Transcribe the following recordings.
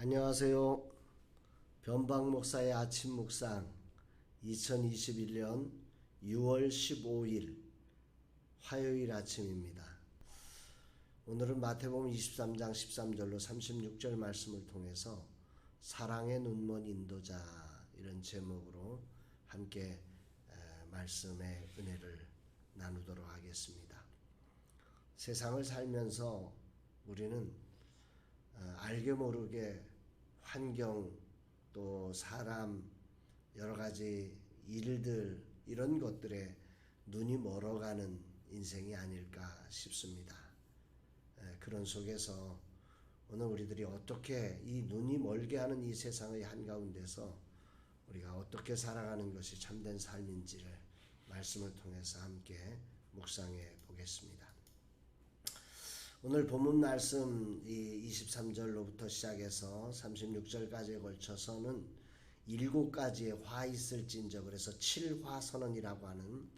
안녕하세요. 변방 목사의 아침 묵상 2021년 6월 15일 화요일 아침입니다. 오늘은 마태복음 23장 13절로 36절 말씀을 통해서 사랑의 눈먼 인도자 이런 제목으로 함께 말씀의 은혜를 나누도록 하겠습니다. 세상을 살면서 우리는 알게 모르게 환경 또 사람 여러 가지 일들 이런 것들에 눈이 멀어가는 인생이 아닐까 싶습니다. 그런 속에서 오늘 우리들이 어떻게 이 눈이 멀게 하는 이 세상의 한가운데서 우리가 어떻게 살아가는 것이 참된 삶인지를 말씀을 통해서 함께 묵상해 보겠습니다. 오늘 본문 말씀 23절로부터 시작해서 36절까지에 걸쳐서는 7가지의 화 있을진저 그래서 7화선언이라고 하는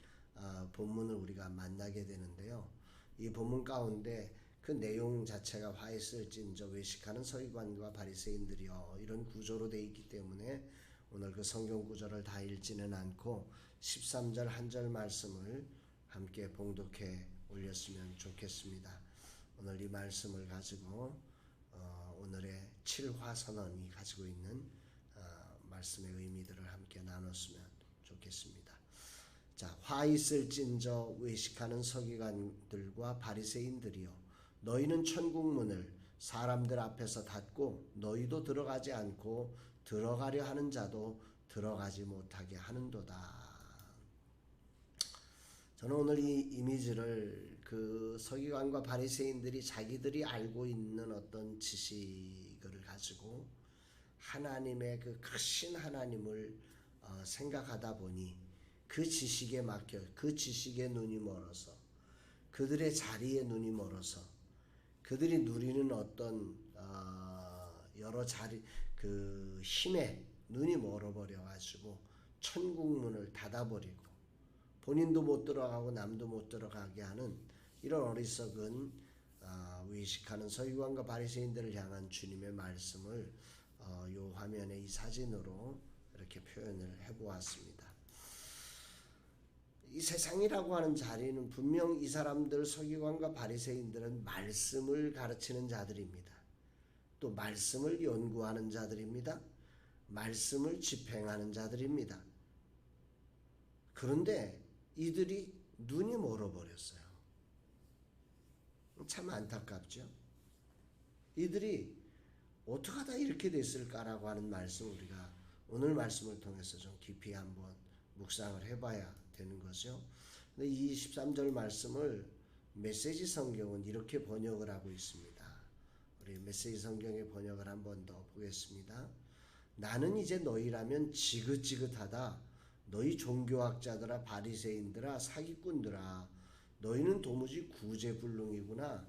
본문을 우리가 만나게 되는데요. 이 본문 가운데 그 내용 자체가 화 있을진저 외식하는 서기관과 바리새인들이요 이런 구조로 되어 있기 때문에 오늘 그 성경 구절을 다 읽지는 않고 13절 한 절 말씀을 함께 봉독해 올렸으면 좋겠습니다. 오늘 이 말씀을 가지고 오늘의 7화선언이 가지고 있는 말씀의 의미들을 함께 나눴으면 좋겠습니다. 자, 화 있을진저 외식하는 서기관들과 바리새인들이여 너희는 천국문을 사람들 앞에서 닫고 너희도 들어가지 않고 들어가려 하는 자도 들어가지 못하게 하는도다. 저는 오늘 이 이미지를 그 서기관과 바리새인들이 자기들이 알고 있는 어떤 지식을 가지고 하나님의 그 크신 하나님을 생각하다 보니 그 지식에 막혀 그 지식에 눈이 멀어서 그들의 자리에 눈이 멀어서 그들이 누리는 어떤 여러 자리 그 힘에 눈이 멀어버려 가지고 천국문을 닫아버리고 본인도 못 들어가고 남도 못 들어가게 하는 이런 어리석은 외식하는 서기관과 바리새인들을 향한 주님의 말씀을 요 화면에 이 사진으로 이렇게 표현을 해보았습니다. 이 세상이라고 하는 자리는 분명 이 사람들 서기관과 바리새인들은 말씀을 가르치는 자들입니다. 또 말씀을 연구하는 자들입니다. 말씀을 집행하는 자들입니다. 그런데 이들이 눈이 멀어버렸어요. 참 안타깝죠. 이들이 어떻게 하다 이렇게 됐을까라고 하는 말씀 우리가 오늘 말씀을 통해서 좀 깊이 한번 묵상을 해봐야 되는 거죠. 근데 이 13절 말씀을 메시지 성경은 이렇게 번역을 하고 있습니다. 우리 메시지 성경의 번역을 한 번 더 보겠습니다. 나는 이제 너희라면 지긋지긋하다. 너희 종교학자들아 바리새인들아 사기꾼들아 너희는 도무지 구제불능이구나.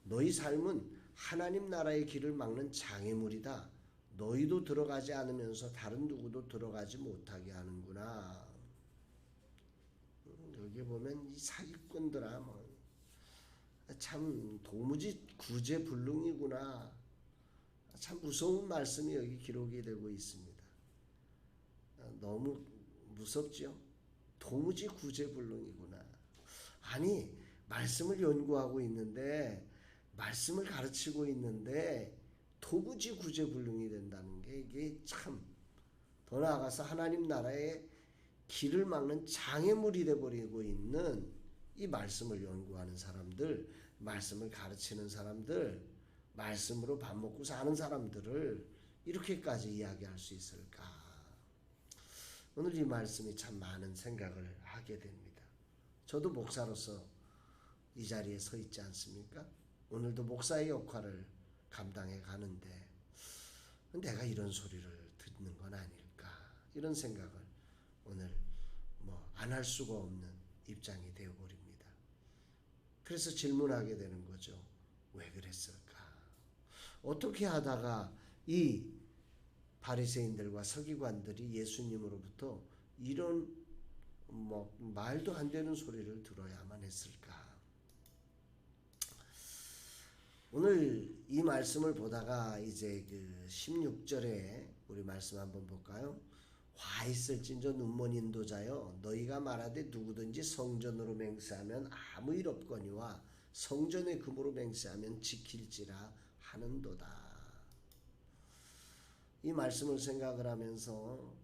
너희 삶은 하나님 나라의 길을 막는 장애물이다. 너희도 들어가지 않으면서 다른 누구도 들어가지 못하게 하는구나. 여기 보면 이 사기꾼들아 참 도무지 구제불능이구나. 참 무서운 말씀이 여기 기록이 되고 있습니다. 너무 무섭죠? 도무지 구제불능이구나. 아니 말씀을 연구하고 있는데 말씀을 가르치고 있는데 도무지 구제불능이 된다는 게 이게 참 더 나아가서 하나님 나라의 길을 막는 장애물이 되어버리고 있는 이 말씀을 연구하는 사람들, 말씀을 가르치는 사람들, 말씀으로 밥 먹고 사는 사람들을 이렇게까지 이야기할 수 있을까? 오늘 이 말씀이 참 많은 생각을 하게 됩니다. 저도 목사로서 이 자리에 서 있지 않습니까? 오늘도 목사의 역할을 감당해 가는데 내가 이런 소리를 듣는 건 아닐까? 이런 생각을 오늘 안 할 수가 없는 입장이 되어버립니다. 그래서 질문하게 되는 거죠. 왜 그랬을까? 어떻게 하다가 이 바리새인들과 서기관들이 예수님으로부터 이런 말도 안 되는 소리를 들어야만 했을까? 오늘 이 말씀을 보다가 이제 그 16절에 우리 말씀 한번 볼까요? 화 있을진저 눈먼 인도자여 너희가 말하되 누구든지 성전으로 맹세하면 아무 일 없거니와 성전의 금으로 맹세하면 지킬지라 하는도다. 이 말씀을 생각을 하면서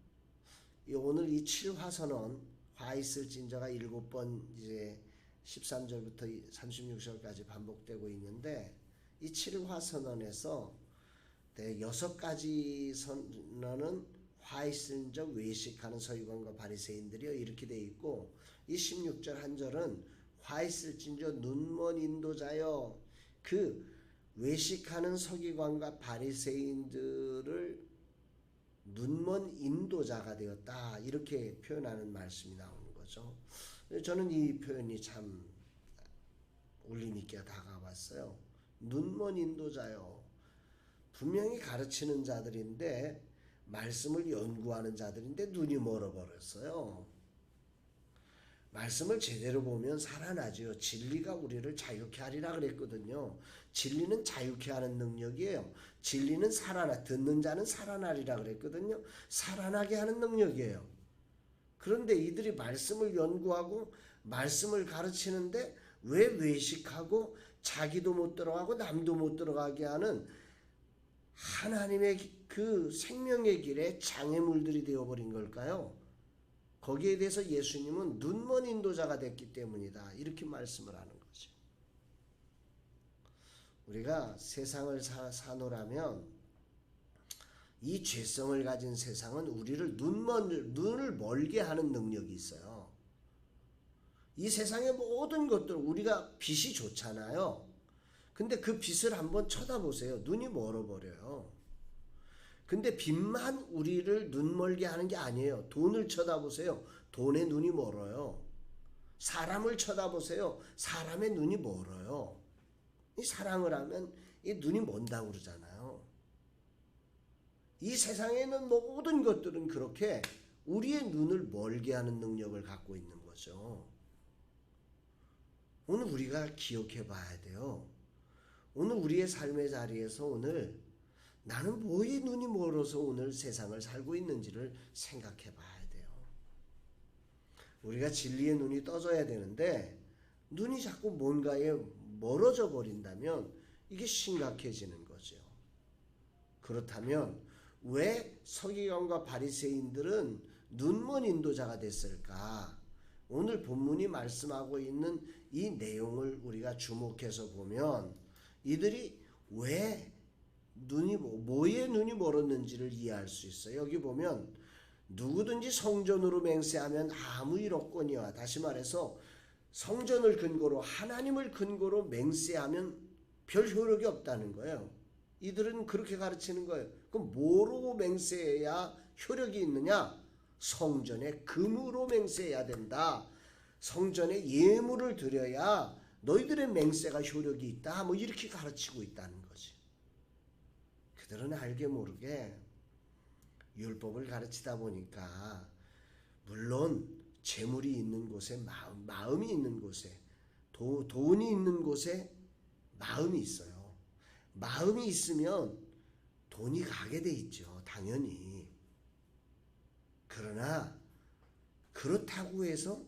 오늘 이 7화선언 화 있을진저가 7번 이제 13절부터 36절까지 반복되고 있는데 이 7화 선언에서 6가지 선언은 화 있을진저 외식하는 서기관과 바리새인들이요 이렇게 돼 있고 이 16절 한 절은 화 있을진저 눈먼 인도자여 그 외식하는 서기관과 바리새인들을 눈먼 인도자가 되었다 이렇게 표현하는 말씀이 나오는 거죠. 저는 이 표현이 참 울림 있게 다가왔어요. 눈먼 인도자요. 분명히 가르치는 자들인데 말씀을 연구하는 자들인데 눈이 멀어버렸어요. 말씀을 제대로 보면 살아나죠. 진리가 우리를 자유케 하리라 그랬거든요. 진리는 자유케 하는 능력이에요. 진리는 듣는 자는 살아나리라 그랬거든요. 살아나게 하는 능력이에요. 그런데 이들이 말씀을 연구하고 말씀을 가르치는데 왜 외식하고 자기도 못 들어가고 남도 못 들어가게 하는 하나님의 그 생명의 길에 장애물들이 되어버린 걸까요? 거기에 대해서 예수님은 눈먼 인도자가 됐기 때문이다. 이렇게 말씀을 하는 거죠. 우리가 세상을 사노라면 이 죄성을 가진 세상은 우리를 눈을 멀게 하는 능력이 있어요. 이 세상의 모든 것들 우리가 빛이 좋잖아요. 근데 그 빛을 한번 쳐다보세요. 눈이 멀어버려요. 근데 빛만 우리를 눈멀게 하는 게 아니에요. 돈을 쳐다보세요. 돈에 눈이 멀어요. 사람을 쳐다보세요. 사람의 눈이 멀어요. 이 사랑을 하면 이 눈이 먼다고 그러잖아요. 이 세상에 있는 모든 것들은 그렇게 우리의 눈을 멀게 하는 능력을 갖고 있는 거죠. 오늘 우리가 기억해 봐야 돼요. 오늘 우리의 삶의 자리에서 오늘 나는 뭐에 눈이 멀어서 오늘 세상을 살고 있는지를 생각해 봐야 돼요. 우리가 진리의 눈이 떠져야 되는데 눈이 자꾸 뭔가에 멀어져 버린다면 이게 심각해지는 거죠. 그렇다면 왜 서기관과 바리새인들은 눈먼 인도자가 됐을까? 오늘 본문이 말씀하고 있는 이 내용을 우리가 주목해서 보면 이들이 왜 뭐에 눈이 멀었는지를 이해할 수 있어요. 여기 보면 누구든지 성전으로 맹세하면 아무 일 없거니와 다시 말해서 성전을 근거로 하나님을 근거로 맹세하면 별 효력이 없다는 거예요. 이들은 그렇게 가르치는 거예요. 그럼 뭐로 맹세해야 효력이 있느냐? 성전의 금으로 맹세해야 된다. 성전에 예물을 드려야 너희들의 맹세가 효력이 있다. 뭐 이렇게 가르치고 있다는 거지. 그들은 알게 모르게 율법을 가르치다 보니까 물론 재물이 있는 곳에 마음이 있는 곳에 돈이 있는 곳에 마음이 있어요. 마음이 있으면 돈이 가게 돼 있죠. 당연히. 그러나 그렇다고 해서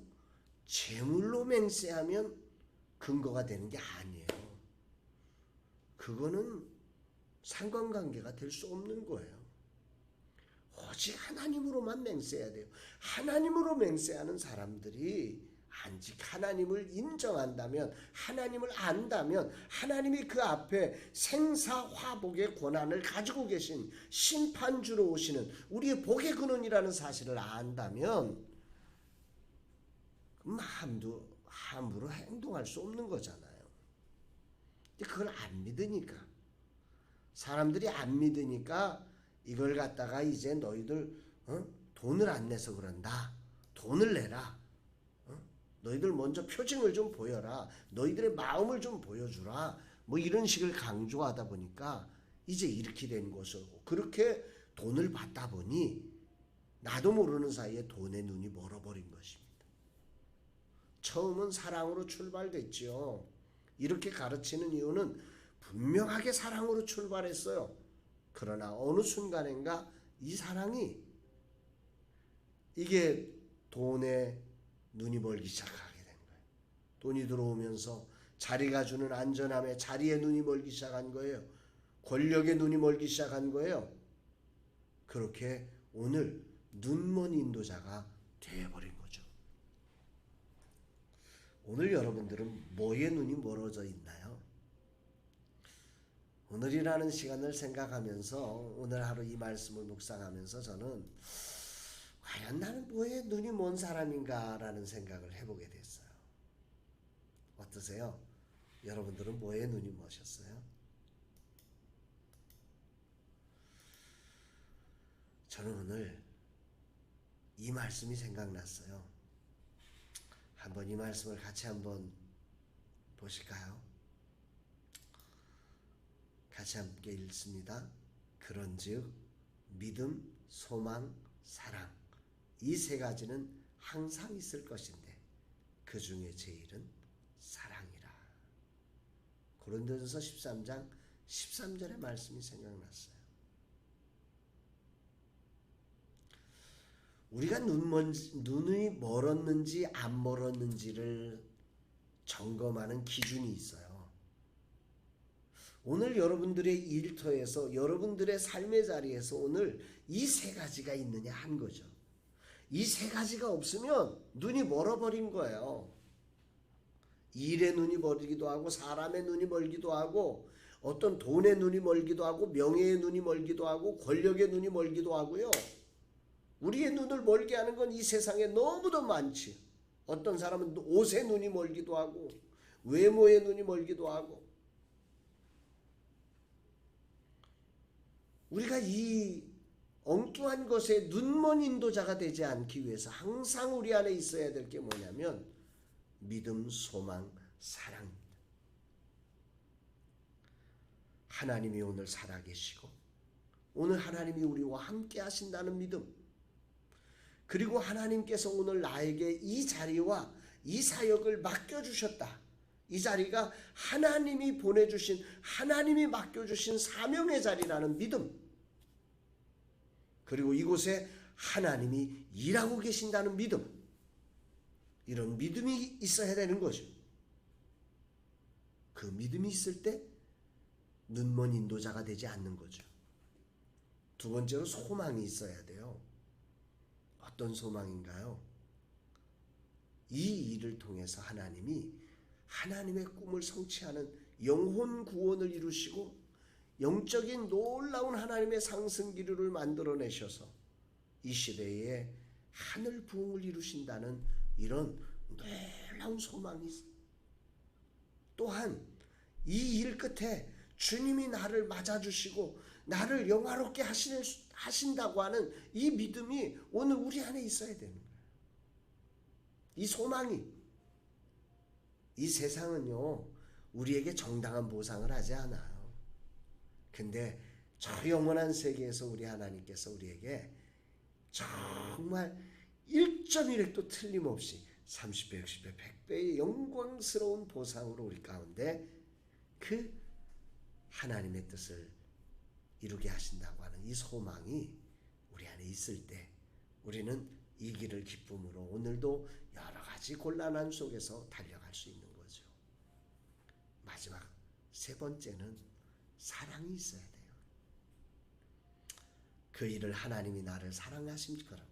재물로 맹세하면 근거가 되는 게 아니에요. 그거는 상관관계가 될 수 없는 거예요. 오직 하나님으로만 맹세해야 돼요. 하나님으로 맹세하는 사람들이 안직 하나님을 인정한다면, 하나님을 안다면, 하나님이 그 앞에 생사화복의 권한을 가지고 계신 심판주로 오시는 우리의 복의 근원이라는 사실을 안다면 마음도 함부로 행동할 수 없는 거잖아요. 근데 그걸 안 믿으니까, 사람들이 안 믿으니까 이걸 갖다가 이제 너희들 돈을 안 내서 그런다. 돈을 내라. 너희들 먼저 표징을 좀 보여라. 너희들의 마음을 좀 보여주라. 뭐 이런 식을 강조하다 보니까 이제 이렇게 된 것이고, 그렇게 돈을 받다 보니 나도 모르는 사이에 돈의 눈이 멀어버린 것입니다. 처음은 사랑으로 출발됐죠. 이렇게 가르치는 이유는 분명하게 사랑으로 출발했어요. 그러나 어느 순간인가 이 사랑이 이게 돈에 눈이 멀기 시작하게 된 거예요. 돈이 들어오면서 자리가 주는 안전함에 자리에 눈이 멀기 시작한 거예요. 권력에 눈이 멀기 시작한 거예요. 그렇게 오늘 눈먼 인도자가 되어버린 거죠. 오늘 여러분들은 뭐에 눈이 멀어져 있나요? 오늘이라는 시간을 생각하면서 오늘 하루 이 말씀을 묵상하면서 저는 과연 나는 뭐에 눈이 먼 사람인가 라는 생각을 해보게 됐어요. 어떠세요? 여러분들은 뭐에 눈이 머셨어요? 저는 오늘 이 말씀이 생각났어요. 한번 이 말씀을 같이 한번 보실까요? 같이 함께 읽습니다. 그런즉 믿음, 소망, 사랑 이 세 가지는 항상 있을 것인데 그 중에 제일은 사랑이라. 고린도전서 13장 13절의 말씀이 생각났어요. 우리가 눈이 멀었는지 안 멀었는지를 점검하는 기준이 있어요. 오늘 여러분들의 일터에서 여러분들의 삶의 자리에서 오늘 이 세 가지가 있느냐 한 거죠. 이 세 가지가 없으면 눈이 멀어버린 거예요. 일의 눈이 멀기도 하고 사람의 눈이 멀기도 하고 어떤 돈의 눈이 멀기도 하고 명예의 눈이 멀기도 하고 권력의 눈이 멀기도 하고요. 우리의 눈을 멀게 하는 건 이 세상에 너무도 많지. 어떤 사람은 옷의 눈이 멀기도 하고 외모의 눈이 멀기도 하고 우리가 이 엉뚱한 것에 눈먼 인도자가 되지 않기 위해서 항상 우리 안에 있어야 될 게 뭐냐면 믿음, 소망, 사랑입니다. 하나님이 오늘 살아계시고 오늘 하나님이 우리와 함께 하신다는 믿음, 그리고 하나님께서 오늘 나에게 이 자리와 이 사역을 맡겨주셨다. 이 자리가 하나님이 보내주신, 하나님이 맡겨주신 사명의 자리라는 믿음, 그리고 이곳에 하나님이 일하고 계신다는 믿음, 이런 믿음이 있어야 되는 거죠. 그 믿음이 있을 때 눈먼 인도자가 되지 않는 거죠. 두 번째로 소망이 있어야 돼요. 어떤 소망인가요? 이 일을 통해서 하나님이 하나님의 꿈을 성취하는 영혼 구원을 이루시고 영적인 놀라운 하나님의 상승기류를 만들어내셔서 이 시대에 하늘 부흥을 이루신다는 이런 놀라운 소망이 있어요. 또한 이 일 끝에 주님이 나를 맞아주시고 나를 영화롭게 하신다고 하는 이 믿음이 오늘 우리 안에 있어야 되는 거예요. 이 소망이. 이 세상은요 우리에게 정당한 보상을 하지 않아요. 근데 저 영원한 세계에서 우리 하나님께서 우리에게 정말 1.1획도 틀림없이 30배, 60배, 100배의 영광스러운 보상으로 우리 가운데 그 하나님의 뜻을 이루게 하신다고 하는 이 소망이 우리 안에 있을 때 우리는 이 길을 기쁨으로 오늘도 여러 가지 곤란한 속에서 달려갈 수 있는 거죠. 마지막 세 번째는 사랑이 있어야 돼요. 그 일을 하나님이 나를 사랑하신 것처럼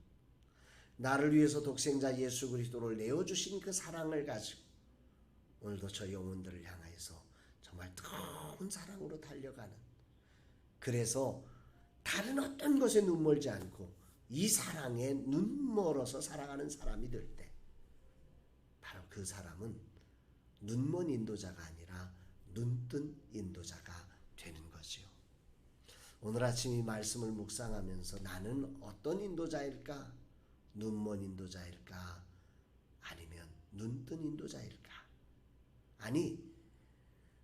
나를 위해서 독생자 예수 그리스도를 내어주신 그 사랑을 가지고 오늘도 저 영혼들을 향하여서 정말 뜨거운 사랑으로 달려가는, 그래서 다른 어떤 것에 눈멀지 않고 이 사랑에 눈멀어서 살아가는 사람이 될 때 바로 그 사람은 눈먼 인도자가 아니라 눈뜬 인도자가 되는 거지요. 오늘 아침 이 말씀을 묵상하면서 나는 어떤 인도자일까? 눈먼 인도자일까? 아니면 눈뜬 인도자일까? 아니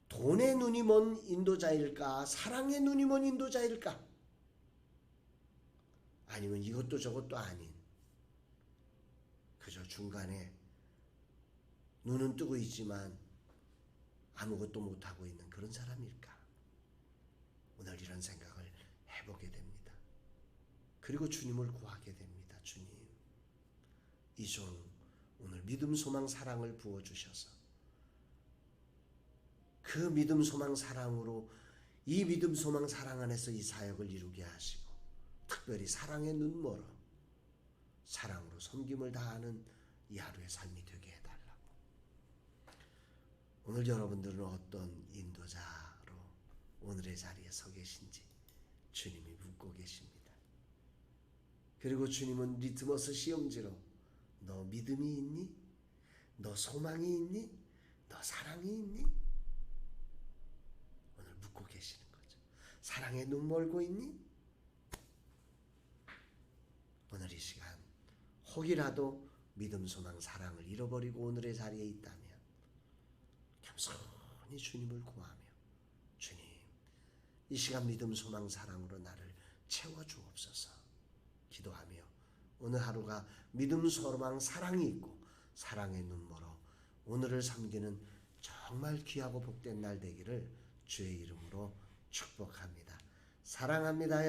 돈의 눈이 먼 인도자일까? 사랑의 눈이 먼 인도자일까? 아니면 이것도 저것도 아닌 그저 중간에 눈은 뜨고 있지만 아무것도 못하고 있는 그런 사람일까? 오늘 이런 생각을 해보게 됩니다. 그리고 주님을 구하게 됩니다. 주님, 이 종 오늘 믿음, 소망, 사랑을 부어주셔서 그 믿음, 소망, 사랑으로 이 믿음, 소망, 사랑 안에서 이 사역을 이루게 하시고 특별히 사랑의 눈멀어 사랑으로 섬김을 다하는 이 하루의 삶이 되게 해달라고. 오늘 여러분들은 어떤 인도자로 오늘의 자리에 서 계신지 주님이 묻고 계십니다. 그리고 주님은 리트머스 시험지로 너 믿음이 있니? 너 소망이 있니? 너 사랑이 있니? 오늘 묻고 계시는 거죠. 사랑에 눈 멀고 있니? 오늘 이 시간 혹이라도 믿음, 소망, 사랑을 잃어버리고 오늘의 자리에 있다면 겸손히 주님을 구하며 주님, 이 시간 믿음, 소망, 사랑으로 나를 채워주옵소서 기도하며 오늘 하루가 믿음, 소망, 사랑이 있고 사랑의 눈멀어 오늘을 섬기는 정말 귀하고 복된 날 되기를 주의 이름으로 축복합니다. 사랑합니다, 여러분.